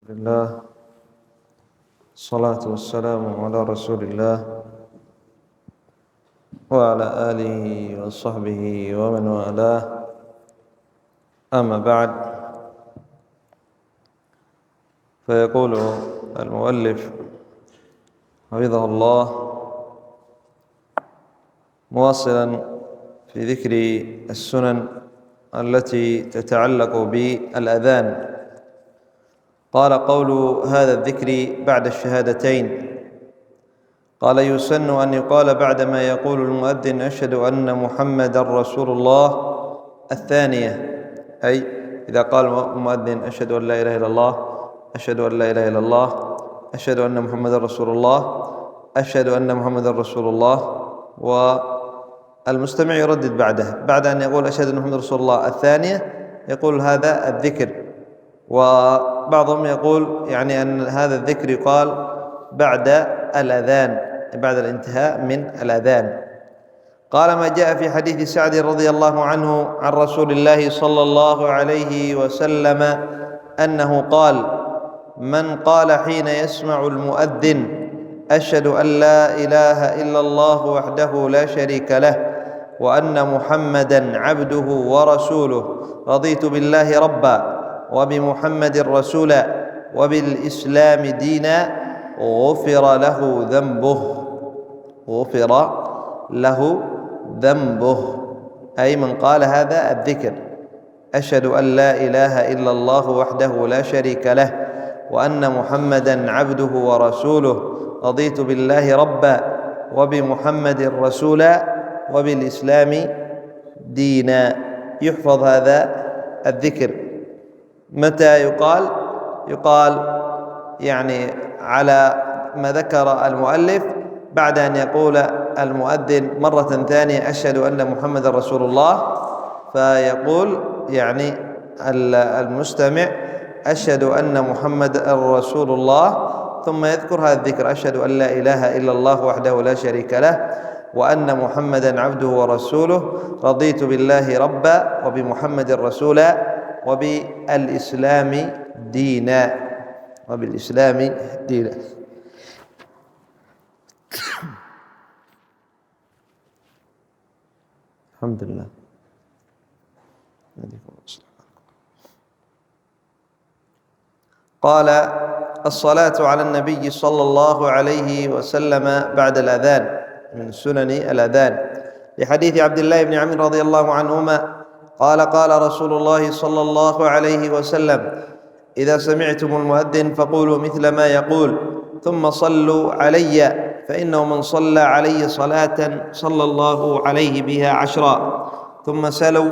لله، الصلاة والسلام على رسول الله وعلى آله وصحبه ومن والاه. أما بعد، فيقول المؤلف حفظه الله مواصلا في ذكر السنن التي تتعلق بالأذان، قال: قول هذا الذكر بعد الشهادتين. قال: يسن أن يقال بعدما يقول المؤذن أشهد أن محمدا رسول الله الثانية، أي إذا قال المؤذن أشهد أن لا إله إلا الله، أشهد أن لا إله إلا الله، أشهد أن محمدا رسول الله، أشهد أن محمدا رسول الله، والمستمع يردد بعد أن يقول أشهد أن محمدا رسول الله الثانية يقول هذا الذكر. وبعضهم يقول يعني أن هذا الذكر يقال بعد الأذان، بعد الانتهاء من الأذان. قال: ما جاء في حديث سعد رضي الله عنه عن رسول الله صلى الله عليه وسلم أنه قال: من قال حين يسمع المؤذن أشهد أن لا إله إلا الله وحده لا شريك له وأن محمدا عبده ورسوله رضيت بالله ربا وبمحمد رسولا وبالإسلام دينا غفر له ذنبه، أي من قال هذا الذكر: أشهد أن لا إله إلا الله وحده لا شريك له وأن محمدا عبده ورسوله رضيت بالله ربا وبمحمد رسولا وبالإسلام دينا. يحفظ هذا الذكر. متى يقال يعني على ما ذكر المؤلف بعد أن يقول المؤذن مرة ثانية أشهد أن محمد رسول الله، فيقول يعني المستمع أشهد أن محمد رسول الله، ثم يذكر هذا الذكر: أشهد أن لا إله إلا الله وحده لا شريك له وأن محمدا عبده ورسوله رضيت بالله ربا وبمحمد رسولا وبالإسلام دينا. الحمد لله. قال: الصلاة على النبي صلى الله عليه وسلم بعد الأذان من سنن الأذان، لحديث عبد الله بن عمرو رضي الله عنهما قال: قال رسول الله صلى الله عليه وسلم: إذا سمعتم المؤذن فقولوا مثل ما يقول ثم صلوا علي، فإنه من صلى علي صلاة صلى الله عليه بها 10، ثم سلوا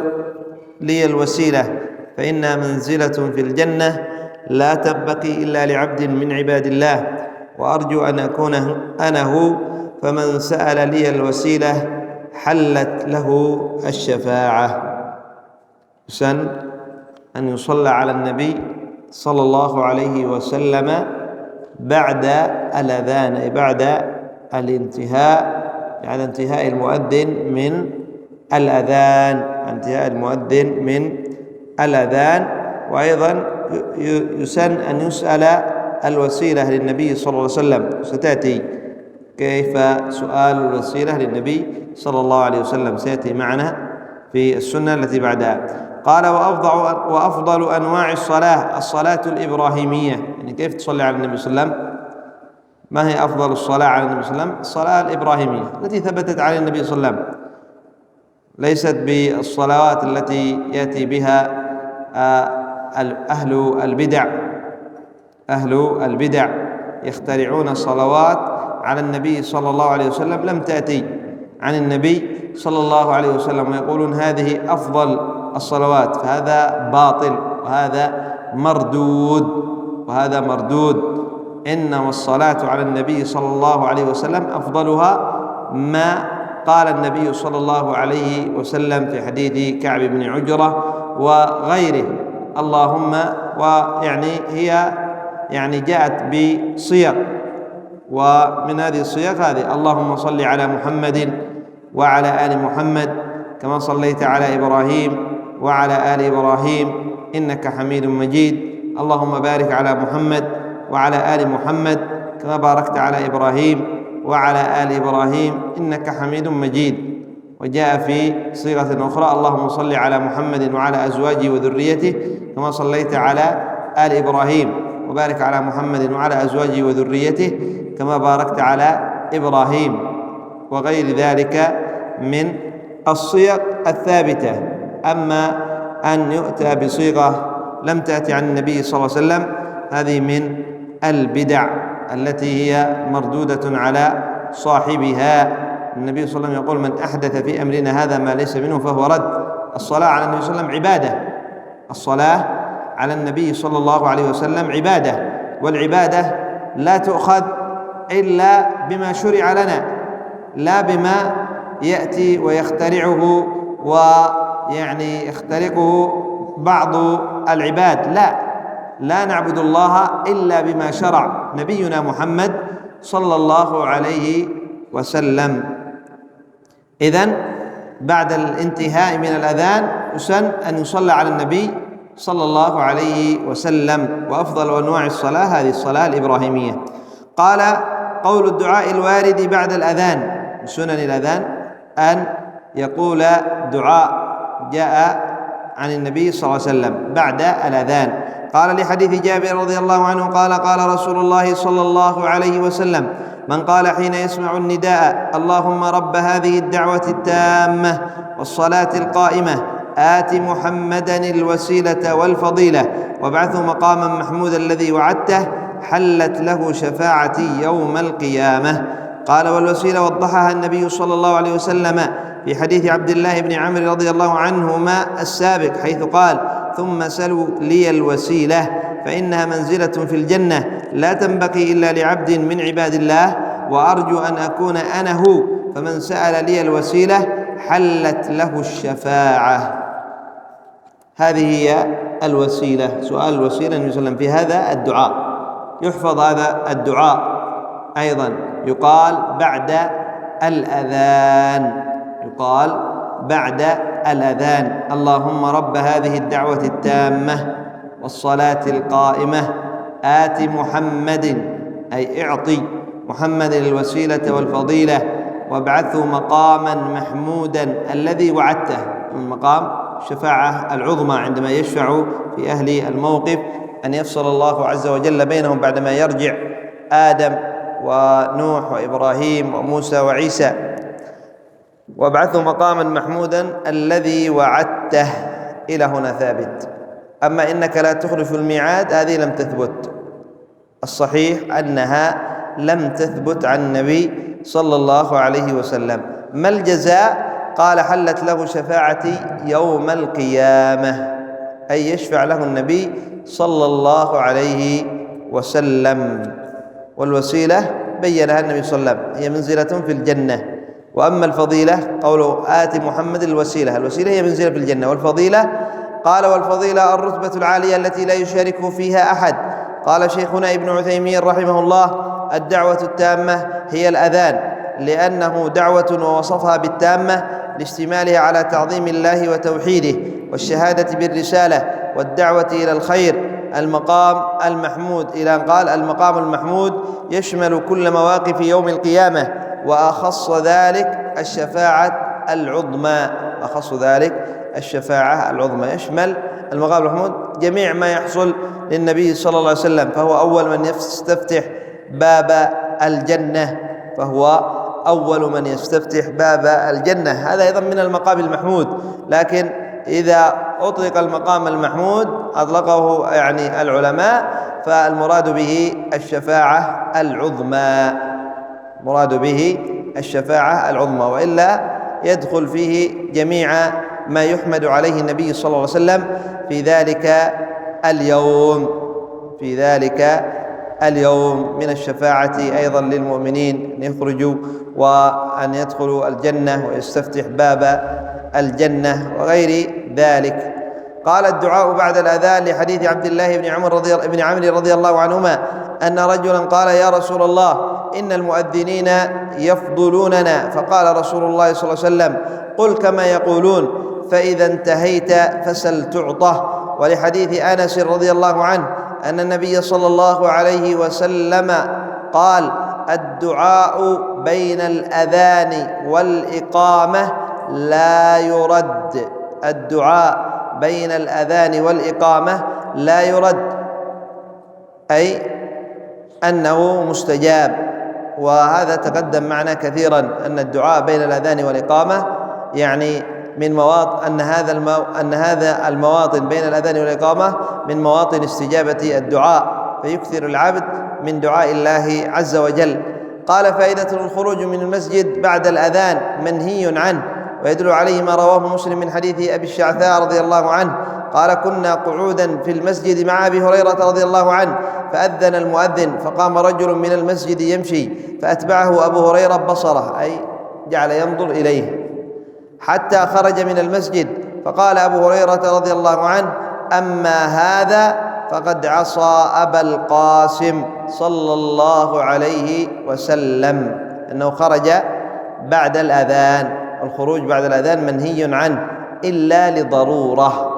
لي الوسيلة فإنها منزلة في الجنة لا تنبغي إلا لعبد من عباد الله، وأرجو أن أكون أنا هو، فمن سأل لي الوسيلة حلت له الشفاعة. يسن أن يصلى على النبي صلى الله عليه وسلم بعد الأذان، أي بعد انتهاء المؤذن من الأذان، وأيضا يسن أن يسأل الوسيلة للنبي صلى الله عليه وسلم. ستأتي كيف سؤال الوسيلة للنبي صلى الله عليه وسلم، سيأتي معنا في السنة التي بعدها. قال: وأفضل أنواع الصلاة الإبراهيمية، يعني كيف تصلي على النبي صلى الله عليه وسلم. ما هي أفضل الصلاة على النبي صلى الله عليه وسلم؟ الصلاة الإبراهيمية التي ثبتت على النبي صلى الله عليه وسلم، ليست بالصلوات التي يأتي بها أهل البدع يخترعون صلوات على النبي صلى الله عليه وسلم لم تأتي عن النبي صلى الله عليه وسلم، ويقولون هذه أفضل الصلوات، فهذا باطل وهذا مردود. إنما الصلاة على النبي صلى الله عليه وسلم أفضلها ما قال النبي صلى الله عليه وسلم في حديث كعب بن عجرة وغيره. اللهم، ويعني هي يعني جاءت بصيغ، ومن هذه الصيغ هذه: اللهم صل على محمد وعلى آل محمد كما صليت على إبراهيم وعلى آل إبراهيم إنك حميد مجيد، اللهم بارك على محمد وعلى آل محمد كما باركت على إبراهيم وعلى آل إبراهيم إنك حميد مجيد. وجاء في صيغة أخرى اللهم صل على محمد وعلى أزواجه وذريته كما صليت على آل إبراهيم وبارك على محمد وعلى أزواجه وذريته كما باركت على إبراهيم، وغير ذلك من الصيغ الثابتة. أما أن يؤتى بصيغة لم تأتي عن النبي صلى الله عليه وسلم هذه من البدع التي هي مردودة على صاحبها. النبي صلى الله عليه وسلم يقول: من أحدث في أمرنا هذا ما ليس منه فهو رد. الصلاة على النبي صلى الله عليه وسلم عبادة، الصلاة على النبي صلى الله عليه وسلم عبادة، والعبادة لا تؤخذ إلا بما شرع لنا، لا بما يأتي ويخترعه ويعني يخترقه بعض العباد. لا نعبد الله إلا بما شرع نبينا محمد صلى الله عليه وسلم. إذن بعد الانتهاء من الأذان يسن أن يصلى على النبي صلى الله عليه وسلم. وأفضل أنواع الصلاة هذه الصلاة الإبراهيمية. قال: قول الدعاء الوارد بعد الأذان، من سنن الأذان أن يقول دعاء جاء عن النبي صلى الله عليه وسلم بعد الأذان. قال لحديث جابر رضي الله عنه قال: قال رسول الله صلى الله عليه وسلم: من قال حين يسمع النداء: اللهم رب هذه الدعوة التامة والصلاة القائمة آت محمدا الوسيلة والفضيلة وابعثه مقاما محمودا الذي وعدته، حلت له شفاعتي يوم القيامة. قال: والوسيلة وضحها النبي صلى الله عليه وسلم في حديث عبد الله بن عمرو رضي الله عنهما السابق، حيث قال: ثم سلوا لي الوسيلة فإنها منزلة في الجنة لا تنبغي إلا لعبد من عباد الله، وأرجو أن أكون أنا هو، فمن سأل لي الوسيلة حلت له الشفاعة. هذه هي الوسيلة، سؤال الوسيلة النبي صلى الله عليه وسلم في هذا الدعاء. يحفظ هذا الدعاء أيضا، يقال بعد الأذان، يقال بعد الأذان: اللهم رب هذه الدعوة التامة والصلاة القائمة آت محمد، أي اعطي محمد الوسيلة والفضيلة وابعثه مقاما محمودا الذي وعدته. المقام الشفاعة العظمى عندما يشفع في أهل الموقف أن يفصل الله عز وجل بينهم بعدما يرجع آدم ونوح وإبراهيم وموسى وعيسى. وابعثه مقاما محمودا الذي وعدته، إلى هنا ثابت. أما إنك لا تخلف الميعاد هذه لم تثبت، الصحيح أنها لم تثبت عن النبي صلى الله عليه وسلم. ما الجزاء؟ قال: حلت له شفاعتي يوم القيامة، أي يشفع له النبي صلى الله عليه وسلم. والوسيلة بينها النبي صلى الله عليه وسلم هي منزلة في الجنة. وأما الفضيلة قوله آت محمد الوسيلة، الوسيلة هي منزلة في الجنة. والفضيلة قال: والفضيلة الرتبة العالية التي لا يشاركه فيها أحد. قال شيخنا ابن عثيمين رحمه الله: الدعوة التامة هي الأذان، لأنه دعوة ووصفها بالتامة لاشتمالها على تعظيم الله وتوحيده والشهادة بالرسالة والدعوة إلى الخير. المقام المحمود، إلى أن قال: المقام المحمود يشمل كل مواقف يوم القيامة، وأخص ذلك الشفاعة العظمى. أخص ذلك الشفاعة العظمى، يشمل المقام المحمود جميع ما يحصل للنبي صلى الله عليه وسلم، فهو أول من يستفتح باب الجنة، فهو أول من يستفتح باب الجنة. هذا أيضا من المقام المحمود، لكن إذا أطلق المقام المحمود أطلقه يعني العلماء فالمراد به الشفاعة العظمى، مراد به الشفاعة العظمى، وإلا يدخل فيه جميع ما يحمد عليه النبي صلى الله عليه وسلم في ذلك اليوم، في ذلك اليوم من الشفاعة أيضا للمؤمنين أن يخرجوا وأن يدخلوا الجنة ويستفتح باب الجنة وغير ذلك. قال: الدعاء بعد الأذان لحديث عبد الله بن عمرو رضي الله عنهما أن رجلا قال: يا رسول الله إن المؤذنين يفضلوننا. فقال رسول الله صلى الله عليه وسلم: قل كما يقولون، فإذا انتهيت فسل تعطه. ولحديث أنس رضي الله عنه أن النبي صلى الله عليه وسلم قال: الدعاء بين الأذان والإقامة لا يرد. الدعاء بين الأذان والإقامة لا يرد، أي أنه مستجاب. وهذا تقدم معنا كثيرا أن الدعاء بين الأذان والإقامة يعني من مواطن أن هذا المواطن بين الأذان والإقامة من مواطن استجابة الدعاء، فيكثر العبد من دعاء الله عز وجل. قال: فائدة الخروج من المسجد بعد الأذان منهي عنه، ويدل عليه ما رواه مسلم من حديث أبي الشعثاء رضي الله عنه قال: كنا قعودا في المسجد مع أبي هريرة رضي الله عنه، فأذن المؤذن، فقام رجل من المسجد يمشي، فأتبعه أبو هريرة بصره، أي جعل ينظر إليه حتى خرج من المسجد، فقال أبو هريرة رضي الله عنه: أما هذا فقد عصى أبا القاسم صلى الله عليه وسلم. أنه خرج بعد الأذان، الخروج بعد الأذان منهي عنه إلا لضرورة.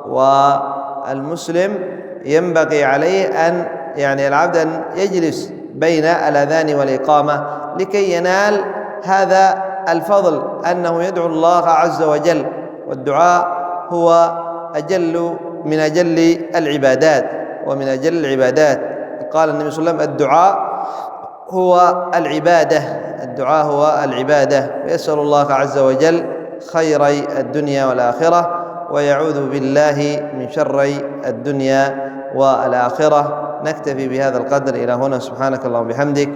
والمسلم ينبغي عليه أن العبد أن يجلس بين الأذان والإقامة لكي ينال هذا الفضل، أنه يدعو الله عز وجل. والدعاء هو من أجل العبادات، ومن أجل العبادات. قال النبي صلى الله عليه وسلم: الدعاء هو العبادة. ويسأل الله عز وجل خيري الدنيا والآخرة، ويعوذ بالله من شري الدنيا والآخرة. نكتفي بهذا القدر إلى هنا. سبحانك اللهم وبحمدك،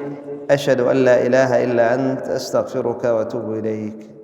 أشهد أن لا إله إلا أنت، أستغفرك وأتوب إليك.